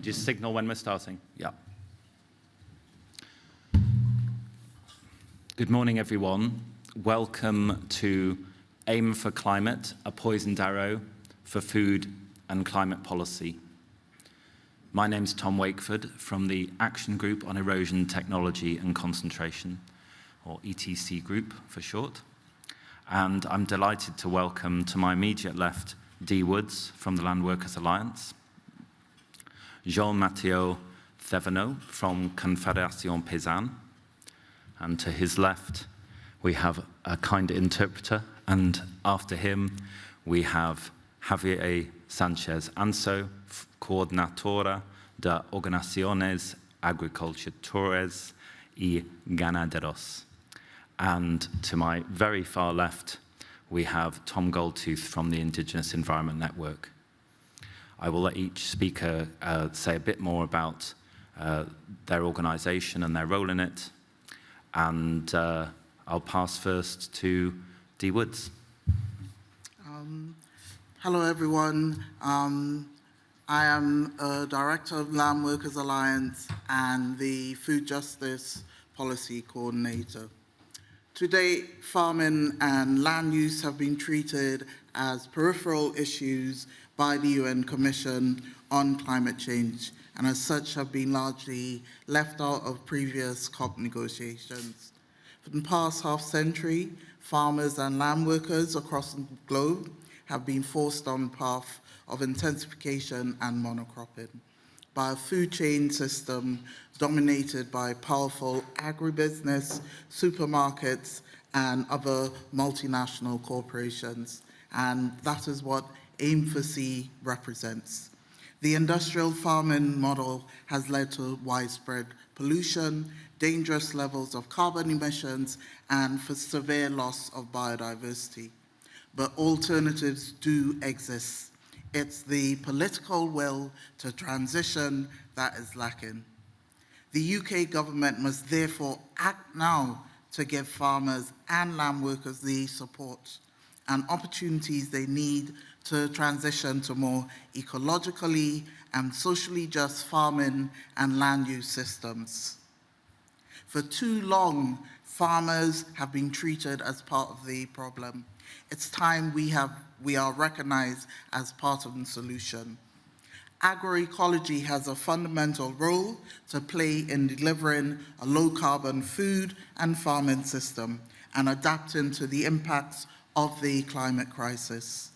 Just signal when we're starting. Yeah. Good morning, everyone. Welcome to Aim for Climate, a poisoned arrow for food and climate policy. My name's Tom Wakeford from the Action Group on Erosion, Technology and Concentration, or ETC Group for short. And I'm delighted to welcome to my immediate left Dee Woods from the Land Workers Alliance, Mathieu Thevenot from Confédération Paysanne, and to his left we have a kind interpreter, and after him we have Javier Sanchez, Anso, Coordinadora de Organizaciones, Agricultores y Ganaderos. And to my very far left we have Tom Goldtooth from the Indigenous Environment Network. I will let each speaker say a bit more about their organization and their role in it. And I'll pass first to Dee Woods. Hello, everyone. I am a director of Land Workers Alliance and the Food Justice Policy Coordinator. Today, farming and land use have been treated as peripheral issues by the UN Commission on Climate Change, and as such have been largely left out of previous COP negotiations. For the past half-century, farmers and land workers across the globe have been forced on the path of intensification and monocropping by a food chain system dominated by powerful agribusiness, supermarkets, and other multinational corporations. And that is what Aim for C represents. The industrial farming model has led to widespread pollution, dangerous levels of carbon emissions, and for severe loss of biodiversity. But alternatives do exist. It's the political will to transition that is lacking. The UK government must therefore act now to give farmers and land workers the support and opportunities they need to transition to more ecologically and socially just farming and land use systems. For too long, farmers have been treated as part of the problem. It's time we are recognized as part of the solution. Agroecology has a fundamental role to play in delivering a low-carbon food and farming system and adapting to the impacts of the climate crisis.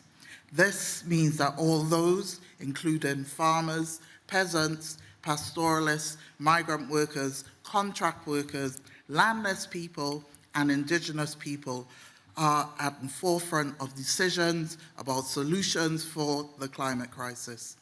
This means that all those, including farmers, peasants, pastoralists, migrant workers, contract workers, landless people, and indigenous people, are at the forefront of decisions about solutions for the climate crisis.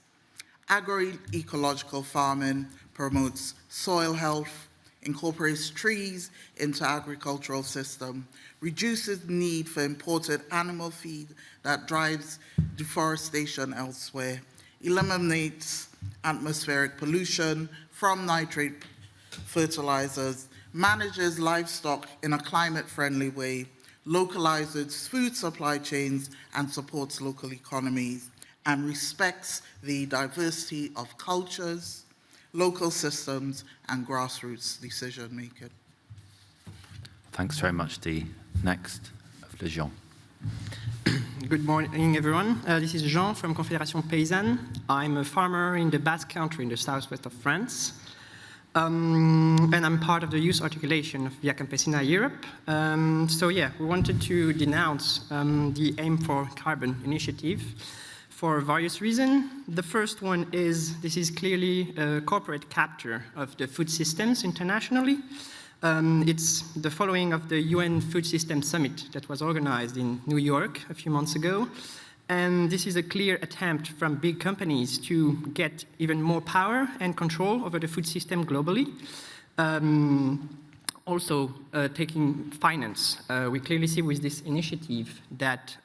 Agroecological farming promotes soil health, incorporates trees into agricultural system, reduces the need for imported animal feed that drives deforestation elsewhere, eliminates atmospheric pollution from nitrate fertilizers, manages livestock in a climate-friendly way, localizes food supply chains and supports local economies, and respects the diversity of cultures, local systems, and grassroots decision-making. Thanks very much, Dee. Next, Jean. Good morning, everyone. This is Jean from Confédération Paysanne. I'm a farmer in the Basque Country in the southwest of France. And I'm part of the youth articulation of Via Campesina Europe. We wanted to denounce the Aim for Carbon initiative for various reasons. The first one is this is clearly a corporate capture of the food systems internationally. It's the following of the UN Food System Summit that was organized in New York a few months ago. And this is a clear attempt from big companies to get even more power and control over the food system globally. Also taking finance. We clearly see with this initiative that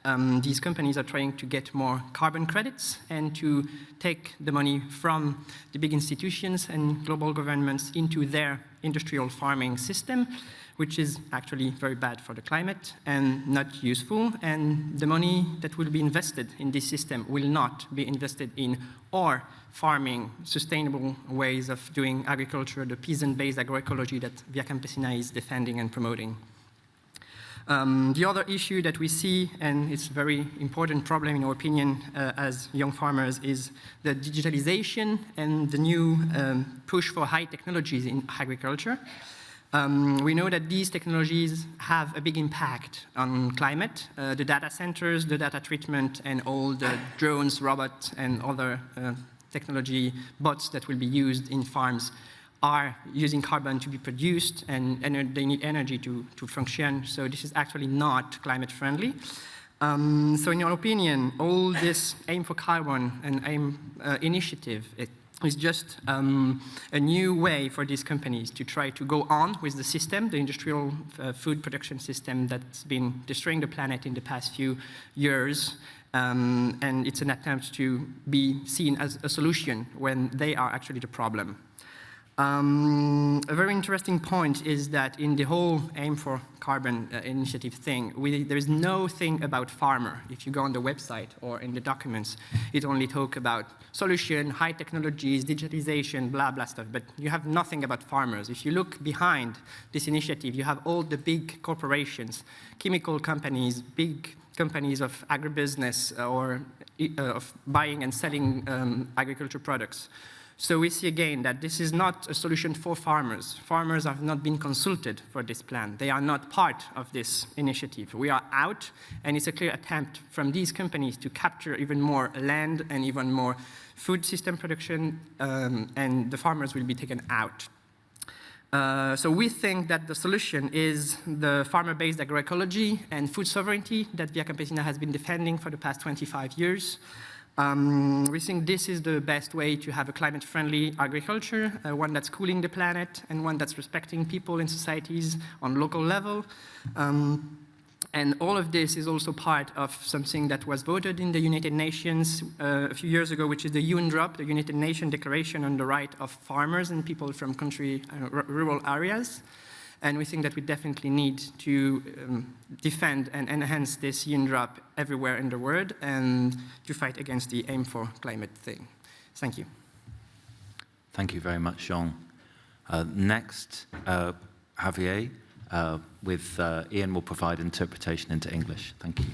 these companies are trying to get more carbon credits and to take the money from the big institutions and global governments into their industrial farming system, which is actually very bad for the climate and not useful. And the money that will be invested in this system will not be invested in or farming, sustainable ways of doing agriculture, the peasant-based agroecology that Via Campesina is defending and promoting. The other issue that we see, and it's a very important problem in our opinion as young farmers, is the digitalization and the new push for high technologies in agriculture. We know that these technologies have a big impact on climate. The data centers, the data treatment, and all the drones, robots, and other technology bots that will be used in farms are using carbon to be produced, and they need energy to function. So this is actually not climate friendly. So in your opinion, all this aim for carbon and aim initiative, it is just a new way for these companies to try to go on with the system, the industrial food production system that's been destroying the planet in the past few years. And it's an attempt to be seen as a solution when they are actually the problem. A very interesting point is that in the whole aim for carbon initiative thing, there is no thing about farmer. If you go on the website or in the documents, it only talks about solution, high technologies, digitalization, blah, blah stuff, but you have nothing about farmers. If you look behind this initiative, you have all the big corporations, chemical companies, big companies of agribusiness or of buying and selling agriculture products. So we see again that this is not a solution for farmers. Farmers have not been consulted for this plan. They are not part of this initiative. We are out, and it's a clear attempt from these companies to capture even more land and even more food system production, and the farmers will be taken out. So we think that the solution is the farmer-based agroecology and food sovereignty that Via Campesina has been defending for the past 25 years. We think this is the best way to have a climate-friendly agriculture, one that's cooling the planet and one that's respecting people and societies on local level. And all of this is also part of something that was voted in the United Nations a few years ago, which is the UNDROP, the United Nations Declaration on the Right of Farmers and People from rural areas. And we think that we definitely need to defend and enhance this UNDROP everywhere in the world and to fight against the aim for climate thing. Thank you. Thank you very much, Jean. Next, Javier, with Ian will provide interpretation into English. Thank you.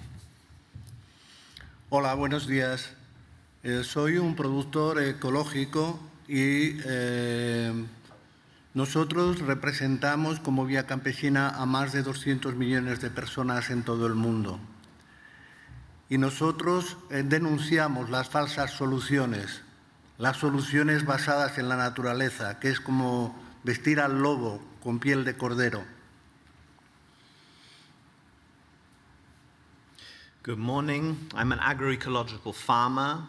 Hola, buenos días. Soy un productor ecológico y nosotros representamos como Vía Campesina a más de 200 millones de personas en todo el mundo. Y nosotros denunciamos las falsas soluciones, las soluciones basadas en la naturaleza, que es como vestir al lobo con piel de cordero. Good morning. I'm an agroecological farmer.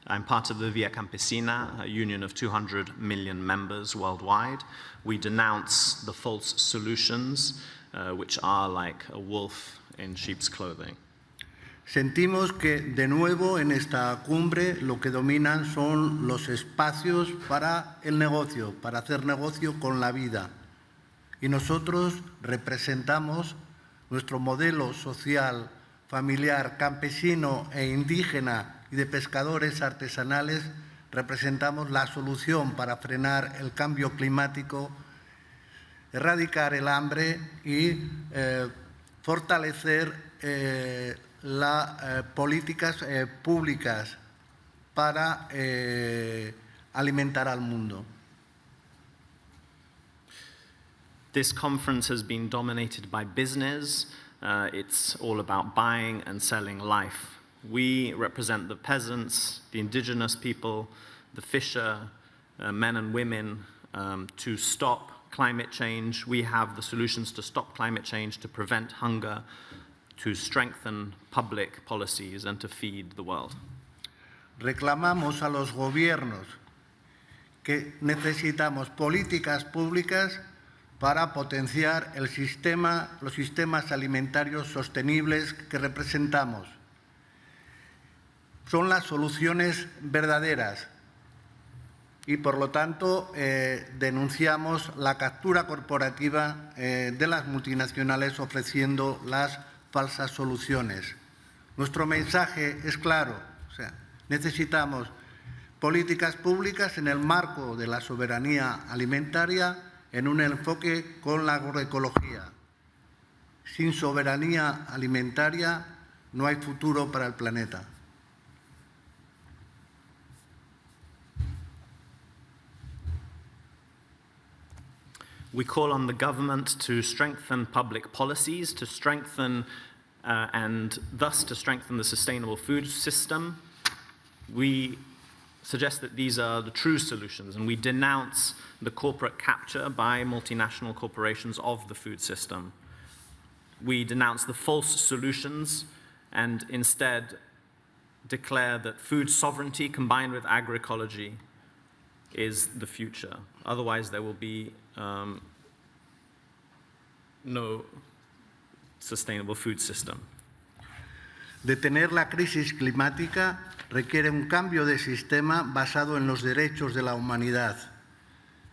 I'm part of the Via Campesina, a union of 200 million members worldwide. We denounce the false solutions, which are like a wolf in sheep's clothing. Sentimos que, de nuevo, en esta cumbre lo que dominan son los espacios para el negocio, para hacer negocio con la vida. Y nosotros representamos nuestro modelo social, familiar, campesino e indígena y de pescadores artesanales, representamos la solución para frenar el cambio climático, erradicar el hambre y fortalecer las políticas públicas para alimentar al mundo. This conference has been dominated by business. It's all about buying and selling life. We represent the peasants, the indigenous people, the fisher, men and women, to stop climate change. We have the solutions to stop climate change, to prevent hunger, to strengthen public policies, and to feed the world. Reclamamos a los gobiernos que necesitamos políticas públicas para potenciar los sistemas alimentarios sostenibles que representamos. Son las soluciones verdaderas y por lo tanto denunciamos la captura corporativa de las multinacionales ofreciendo las falsas soluciones. Nuestro mensaje es claro, o sea, necesitamos políticas públicas en el marco de la soberanía alimentaria en un enfoque con la agroecología. Sin soberanía alimentaria no hay futuro para el planeta. We call on the government to strengthen public policies, to strengthen and thus to strengthen the sustainable food system. We suggest that these are the true solutions, and we denounce the corporate capture by multinational corporations of the food system. We denounce the false solutions and instead declare that food sovereignty combined with agroecology is the future. Otherwise, there will be no sustainable food system. Detener la crisis climática requiere un cambio de sistema basado en los derechos de la humanidad,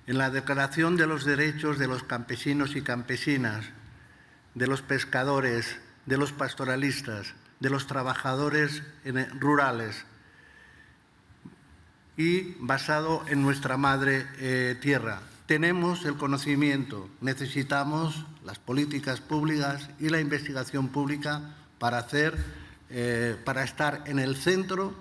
en la Declaración de los Derechos de los Campesinos y Campesinas, de los pescadores, de los pastoralistas, de los trabajadores rurales y basado en nuestra madre tierra. Tenemos el conocimiento, necesitamos las políticas públicas y la investigación pública para estar en el centro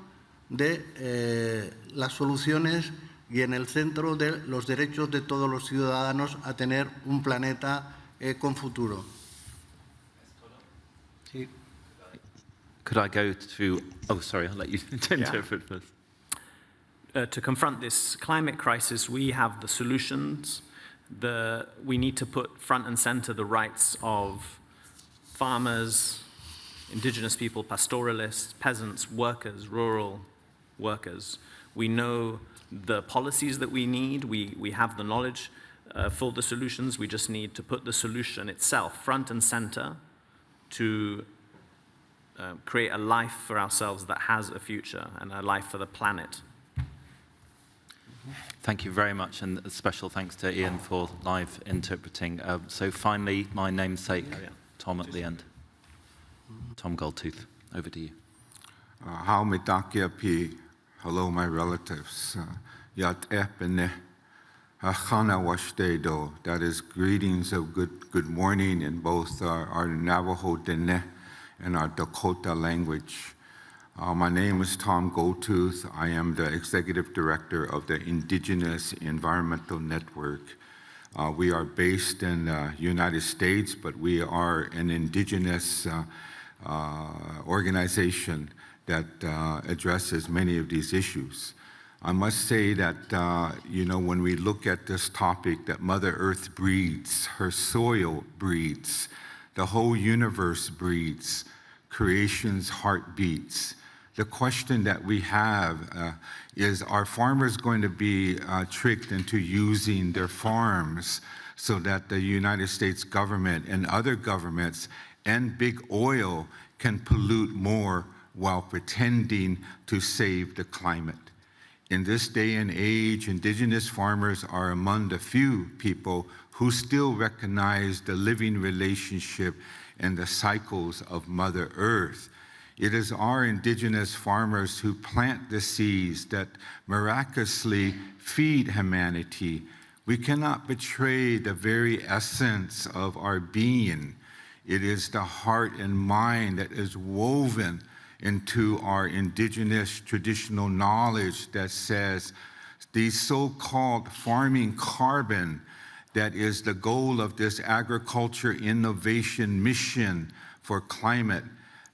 de las soluciones y en el centro de los derechos de todos los ciudadanos a tener un planeta con futuro. Sí. Could I go to... Oh, sorry, I'll let you interpret first. To confront this climate crisis, we have the solutions. We need to put front and center the rights of farmers, indigenous people, pastoralists, peasants, workers, rural workers. We know the policies that we need. We have the knowledge for the solutions. We just need to put the solution itself front and center to create a life for ourselves that has a future and a life for the planet. Thank you very much, and a special thanks to Ian for live interpreting. So finally, my namesake, Tom at the end. Tom Goldtooth, over to you. How mitakia pi, hello my relatives. Yat epene, chana washtedo, that is greetings of good morning in both our Navajo Dene and our Dakota language. My name is Tom Goldtooth. I am the Executive Director of the Indigenous Environmental Network. We are based in the United States, but we are an indigenous organization that addresses many of these issues. I must say that, when we look at this topic, that Mother Earth breathes, her soil breathes, the whole universe breathes, creation's heart beats. The question that we have is, are farmers going to be tricked into using their farms so that the United States government and other governments and big oil can pollute more while pretending to save the climate? In this day and age, indigenous farmers are among the few people who still recognize the living relationship and the cycles of Mother Earth. It is our indigenous farmers who plant the seeds that miraculously feed humanity. We cannot betray the very essence of our being. It is the heart and mind that is woven into our indigenous traditional knowledge that says the so-called farming carbon that is the goal of this agriculture innovation mission for climate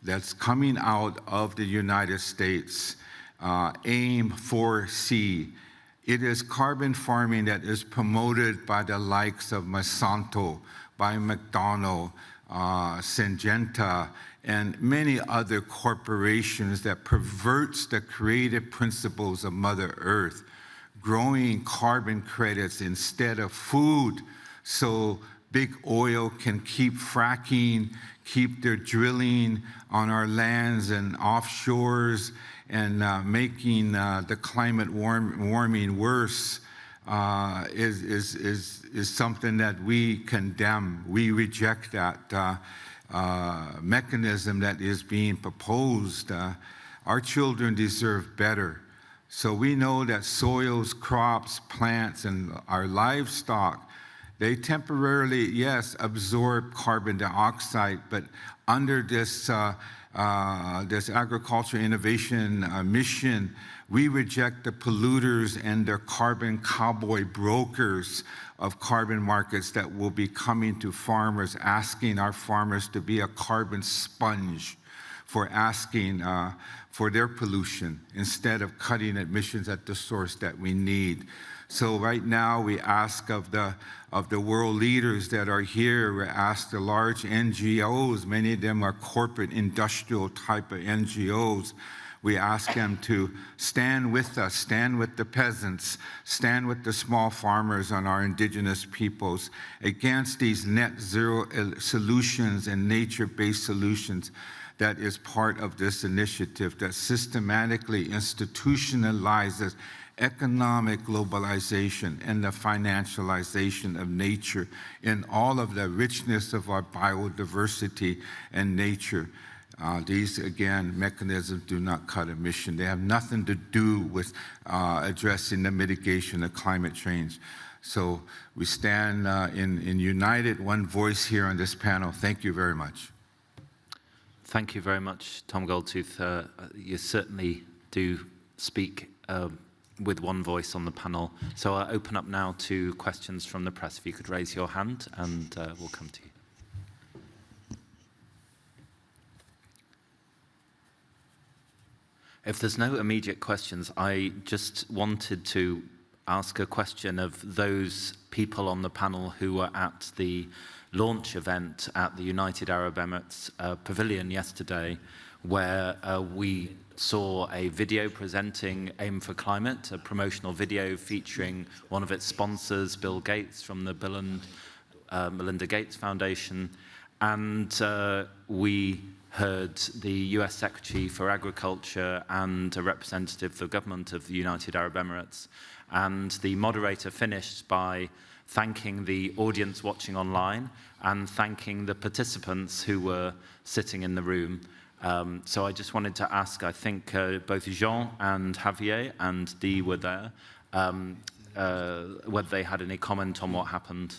that's coming out of the United States, AIM 4C. It is carbon farming that is promoted by the likes of Monsanto, by McDonald, Syngenta, and many other corporations that perverts the creative principles of Mother Earth, growing carbon credits instead of food so big oil can keep fracking, keep their drilling on our lands and offshores, and making the climate warming worse is something that we condemn. We reject that mechanism that is being proposed. Our children deserve better. So we know that soils, crops, plants, and our livestock, they temporarily, yes, absorb carbon dioxide, but under this agriculture innovation mission, we reject the polluters and the carbon cowboy brokers of carbon markets that will be coming to farmers, asking our farmers to be a carbon sponge for asking for their pollution instead of cutting emissions at the source that we need. So right now we ask of the world leaders that are here, we ask the large NGOs, many of them are corporate industrial type of NGOs, we ask them to stand with us, stand with the peasants, stand with the small farmers and our indigenous peoples against these net zero solutions and nature-based solutions that is part of this initiative that systematically institutionalizes economic globalization and the financialization of nature in all of the richness of our biodiversity and nature. These, again, mechanisms do not cut emission. They have nothing to do with addressing the mitigation of climate change. So we stand in united one voice here on this panel. Thank you very much. Thank you very much, Tom Goldtooth. You certainly do speak with one voice on the panel. So I'll open up now to questions from the press. If you could raise your hand, and we'll come to you. If there's no immediate questions, I just wanted to ask a question of those people on the panel who were at the launch event at the United Arab Emirates Pavilion yesterday, where we saw a video presenting Aim for Climate, a promotional video featuring one of its sponsors, Bill Gates from the Bill and Melinda Gates Foundation, and we heard the US Secretary for Agriculture and a representative of the government of the United Arab Emirates, and the moderator finished by thanking the audience watching online and thanking the participants who were sitting in the room. So I just wanted to ask, I think both Jean and Javier and Dee were there, whether they had any comment on what happened.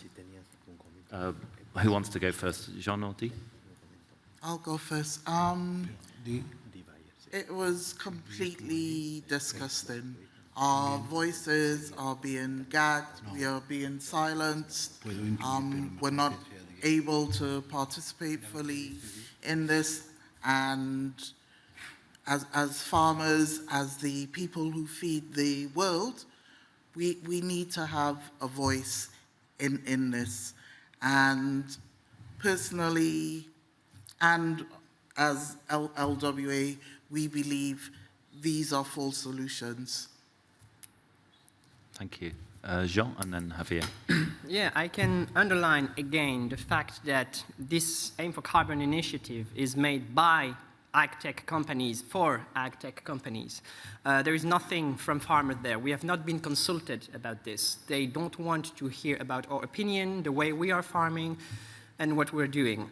Who wants to go first, Jean or Dee? I'll go first. It was completely disgusting. Our voices are being gagged, we are being silenced, we're not able to participate fully in this, and as farmers, as the people who feed the world, we need to have a voice in this. And personally, and as LWA, we believe these are full solutions. Thank you. Jean and then Javier. Yeah, I can underline again the fact that this Aim for Carbon initiative is made by ag-tech companies for ag-tech companies. There is nothing from farmers there. We have not been consulted about this. They don't want to hear about our opinion, the way we are farming, and what we're doing.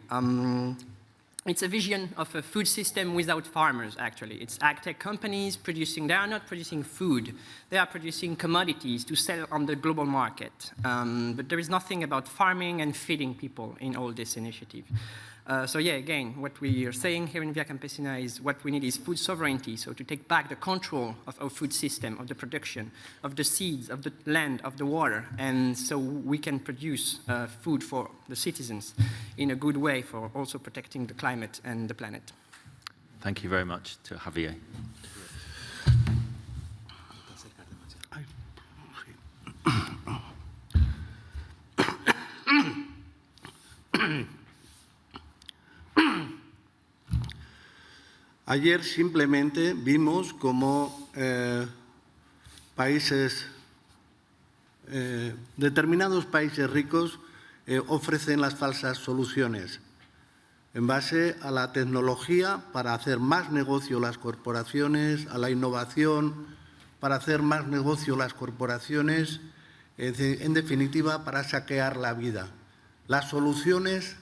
It's a vision of a food system without farmers, actually. It's ag-tech companies producing, they are not producing food. They are producing commodities to sell on the global market. But there is nothing about farming and feeding people in all this initiative. So yeah, again, what we are saying here in Via Campesina is what we need is food sovereignty, so to take back the control of our food system, of the production, of the seeds, of the land, of the water, and so we can produce food for the citizens in a good way for also protecting the climate and the planet. Thank you very much to Javier. Ayer simplemente vimos cómo determinados países ricos ofrecen las falsas soluciones. en base a la tecnología para hacer más negocio las corporaciones, a la innovación para hacer más negocio las corporaciones, en definitiva para saquear la vida. Las soluciones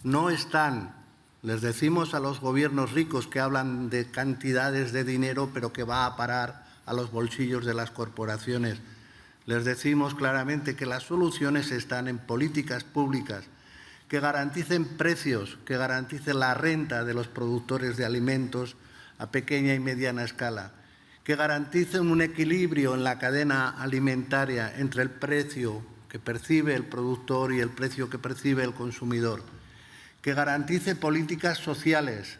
no están, les decimos a los gobiernos ricos que hablan de cantidades de dinero pero que va a parar a los bolsillos de las corporaciones. Les decimos claramente que las soluciones están en políticas públicas que garanticen precios, que garanticen la renta de los productores de alimentos a pequeña y mediana escala, que garanticen un equilibrio en la cadena alimentaria entre el precio que percibe el productor y el precio que percibe el consumidor, que garantice políticas sociales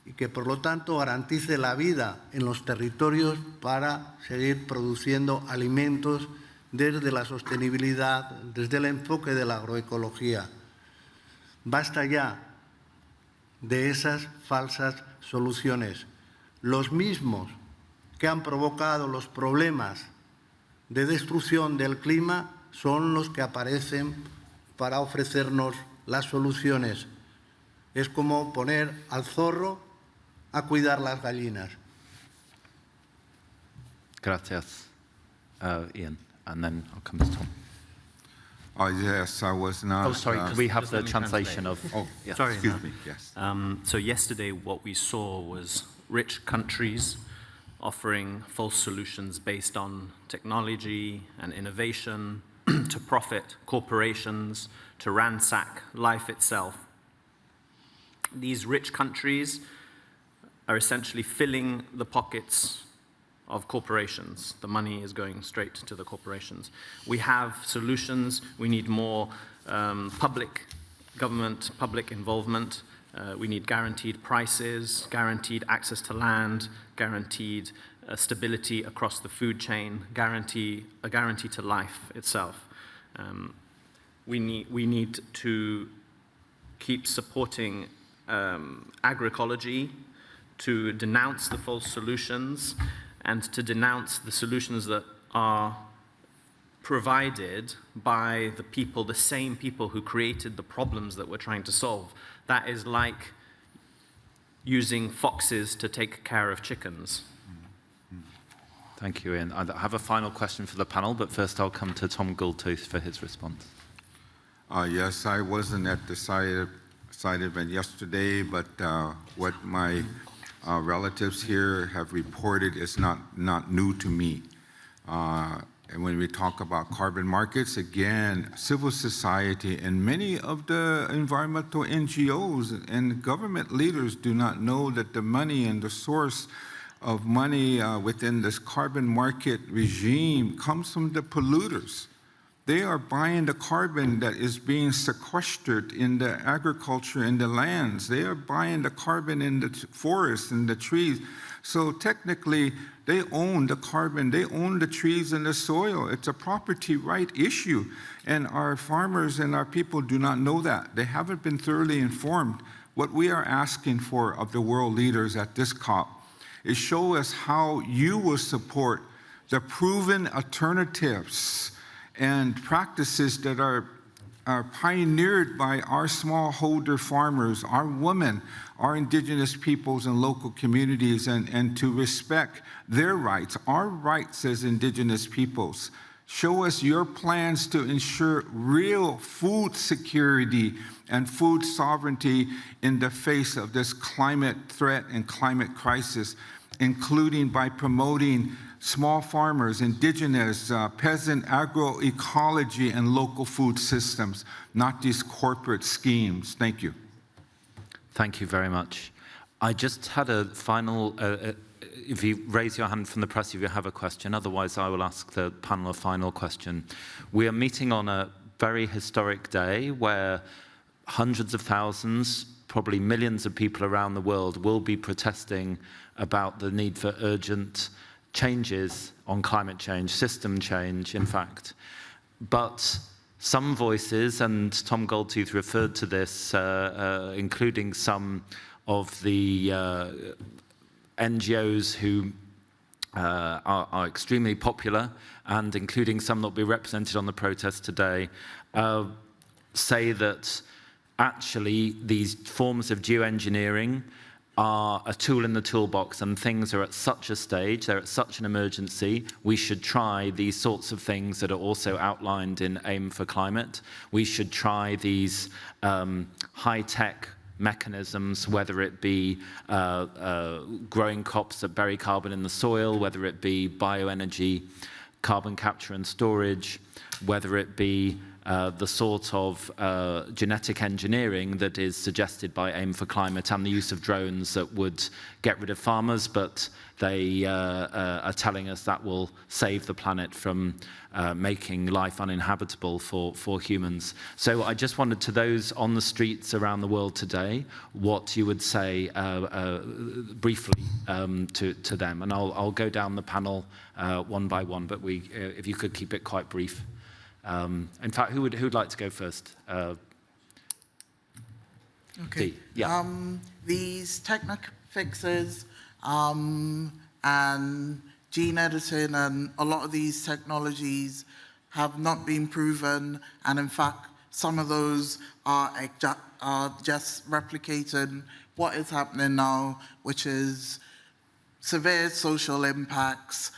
y que, por lo tanto, garantice la vida en los territorios para seguir produciendo alimentos desde la sostenibilidad, desde el enfoque de la agroecología. Basta ya de esas falsas soluciones. Los mismos que han provocado los problemas de destrucción del clima son los que aparecen para ofrecernos las soluciones. Es como poner al zorro a cuidar las gallinas. Gracias, Ian. And then I'll come to Tom. Yes, I was not. Oh, sorry, we have just the let me translation translate. of. Oh, Sorry. excuse me. Yes. So yesterday what we saw was rich countries offering false solutions based on technology and innovation to profit corporations, to ransack life itself. These rich countries are essentially filling the pockets of corporations. The money is going straight to the corporations. We have solutions. We need more public government, public involvement. We need guaranteed prices, guaranteed access to land, guaranteed stability across the food chain, a guarantee to life itself. We need to keep supporting agroecology, to denounce the false solutions, and to denounce the solutions that are provided by the people, the same people who created the problems that we're trying to solve. That is like using foxes to take care of chickens. Thank you, Ian. I have a final question for the panel, but first I'll come to Tom Goldtooth for his response. Yes, I wasn't at the site event yesterday, but what my relatives here have reported is not new to me. And when we talk about carbon markets, again, civil society and many of the environmental NGOs and government leaders do not know that the money and the source of money within this carbon market regime comes from the polluters. They are buying the carbon that is being sequestered in the agriculture and the lands. They are buying the carbon in the forests and the trees. So technically, they own the carbon, they own the trees and the soil. It's a property right issue. And our farmers and our people do not know that. They haven't been thoroughly informed. What we are asking for of the world leaders at this COP is show us how you will support the proven alternatives and practices that are pioneered by our smallholder farmers, our women, our indigenous peoples and local communities, and to respect their rights, our rights as indigenous peoples. Show us your plans to ensure real food security and food sovereignty in the face of this climate threat and climate crisis, including by promoting small farmers, indigenous, peasant agroecology, and local food systems, not these corporate schemes. Thank you. Thank you very much. I just had a final, if you raise your hand from the press if you have a question, otherwise I will ask the panel a final question. We are meeting on a very historic day where hundreds of thousands, probably millions of people around the world will be protesting about the need for urgent changes on climate change, system change, in fact. But some voices, and Tom Goldtooth referred to this, including some of the NGOs who are extremely popular, and including some that will be represented on the protest today, say that actually these forms of geoengineering are a tool in the toolbox, and things are at such a stage, they're at such an emergency, we should try these sorts of things that are also outlined in AIM for Climate. We should try these high-tech mechanisms, whether it be growing crops that bury carbon in the soil, whether it be bioenergy, carbon capture and storage, whether it be the sort of genetic engineering that is suggested by AIM for Climate, and the use of drones that would get rid of farmers, but they are telling us that will save the planet from making life uninhabitable for humans. So I just wondered, to those on the streets around the world today, what you would say briefly to them. And I'll go down the panel one by one, but if you could keep it quite brief. In fact, who'd like to go first? Okay. Yeah. These technical fixes and gene editing and a lot of these technologies have not been proven, and in fact, some of those are just replicating what is happening now, which is severe social impacts,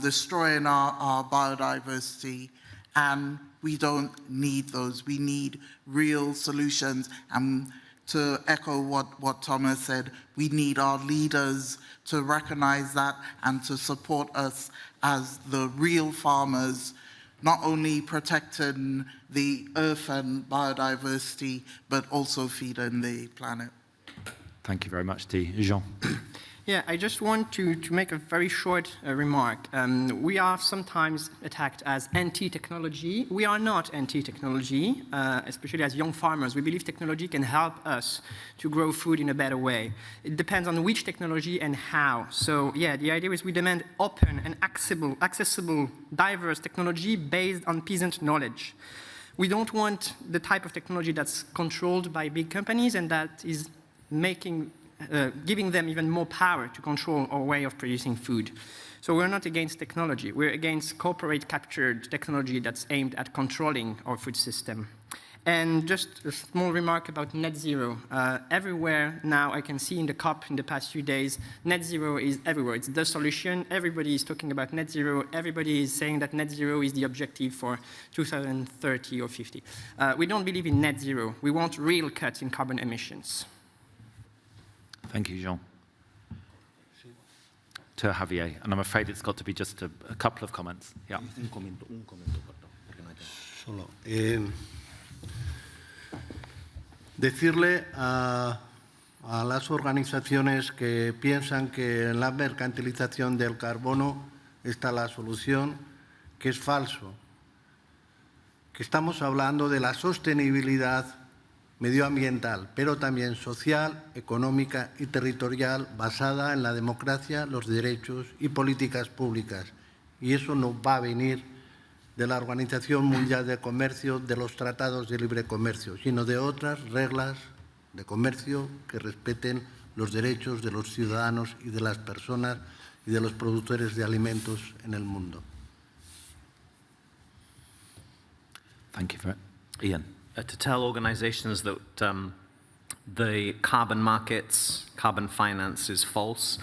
destroying our biodiversity, and we don't need those. We need real solutions. And to echo what Thomas said, we need our leaders to recognize that and to support us as the real farmers, not only protecting the earth and biodiversity, but also feeding the planet. Thank you very much, Dee. Jean. Yeah, I just want to make a very short remark. We are sometimes attacked as anti-technology. We are not anti-technology, especially as young farmers. We believe technology can help us to grow food in a better way. It depends on which technology and how. So yeah, the idea is we demand open and accessible, diverse technology based on peasant knowledge. We don't want the type of technology that's controlled by big companies and that is giving them even more power to control our way of producing food. So we're not against technology. We're against corporate captured technology that's aimed at controlling our food system. And just a small remark about net zero. Everywhere now I can see in the COP in the past few days, net zero is everywhere. It's the solution. Everybody is talking about net zero. Everybody is saying that net zero is the objective for 2030 or 50. We don't believe in net zero. We want real cuts in carbon emissions. Thank you, Jean. To Javier, and I'm afraid it's got to be just a couple of comments. Yeah. Solo. Decirle a las organizaciones que piensan que en la mercantilización del carbono está la solución, que es falso, que estamos hablando de la sostenibilidad medioambiental, pero también social, económica y territorial, basada en la democracia, los derechos y políticas públicas. Y eso no va a venir de la Organización Mundial de Comercio, de los tratados de libre comercio, sino de otras reglas de comercio que respeten los derechos de los ciudadanos y de las personas y de los productores de alimentos en el mundo. Thank you for it. Ian. To tell organizations that the carbon markets, carbon finance is false.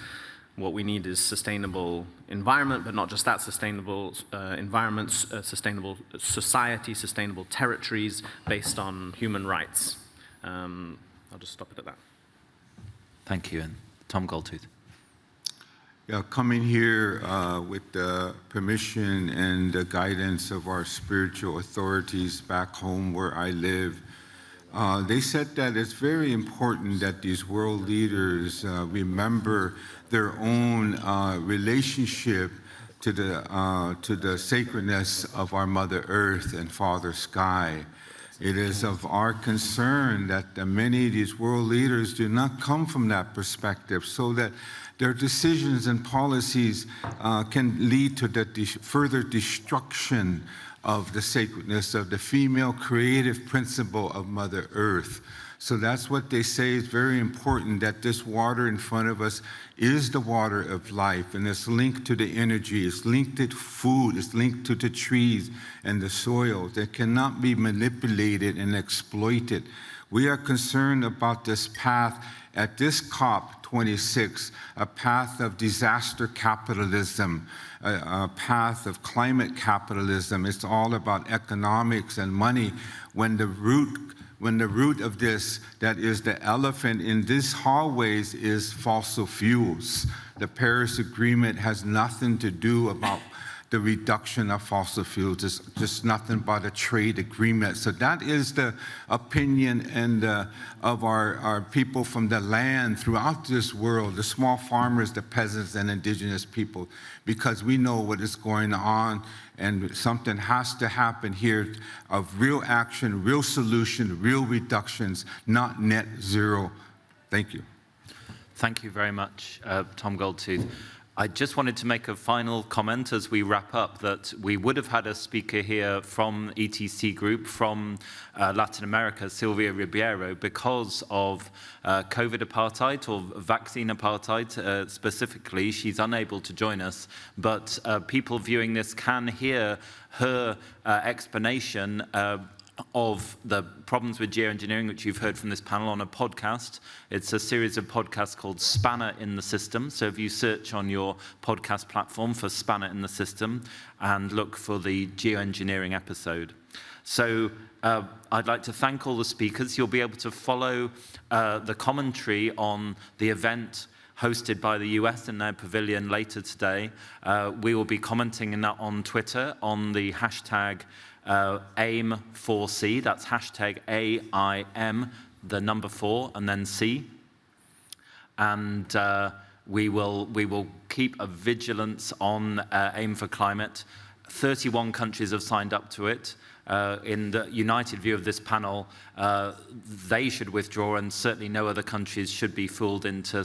What we need is sustainable environment, but not just that, sustainable environments, sustainable society, sustainable territories based on human rights. I'll just stop it at that. Thank you. And Tom Goldtooth. Yeah, coming here with the permission and the guidance of our spiritual authorities back home where I live, they said that it's very important that these world leaders remember their own relationship to the sacredness of our Mother Earth and Father Sky. It is of our concern that many of these world leaders do not come from that perspective, so that their decisions and policies can lead to the further destruction of the sacredness of the female creative principle of Mother Earth. So that's what they say is very important, that this water in front of us is the water of life, and it's linked to the energy, it's linked to food, it's linked to the trees and the soil that cannot be manipulated and exploited. We are concerned about this path at this COP26, a path of disaster capitalism, a path of climate capitalism. It's all about economics and money, when the root of this, that is the elephant in these hallways, is fossil fuels. The Paris Agreement has nothing to do about the reduction of fossil fuels. It's just nothing but a trade agreement. So that is the opinion of our people from the land throughout this world, the small farmers, the peasants, and indigenous people, because we know what is going on, and something has to happen here of real action, real solution, real reductions, not net zero. Thank you. Thank you very much, Tom Goldtooth. I just wanted to make a final comment as we wrap up, that we would have had a speaker here from ETC Group, from Latin America, Silvia Ribeiro, because of COVID apartheid, or vaccine apartheid specifically. She's unable to join us, but people viewing this can hear her explanation of the problems with geoengineering, which you've heard from this panel, on a podcast. It's a series of podcasts called Spanner in the System. So if you search on your podcast platform for Spanner in the System and look for the geoengineering episode. So I'd like to thank all the speakers. You'll be able to follow the commentary on the event hosted by the US in their pavilion later today. We will be commenting on that on Twitter on the hashtag AIM4C, that's hashtag AIM, the number 4, and then C. And we will keep a vigilance on AIM for Climate. 31 countries have signed up to it. In the united view of this panel, they should withdraw, and certainly no other countries should be fooled into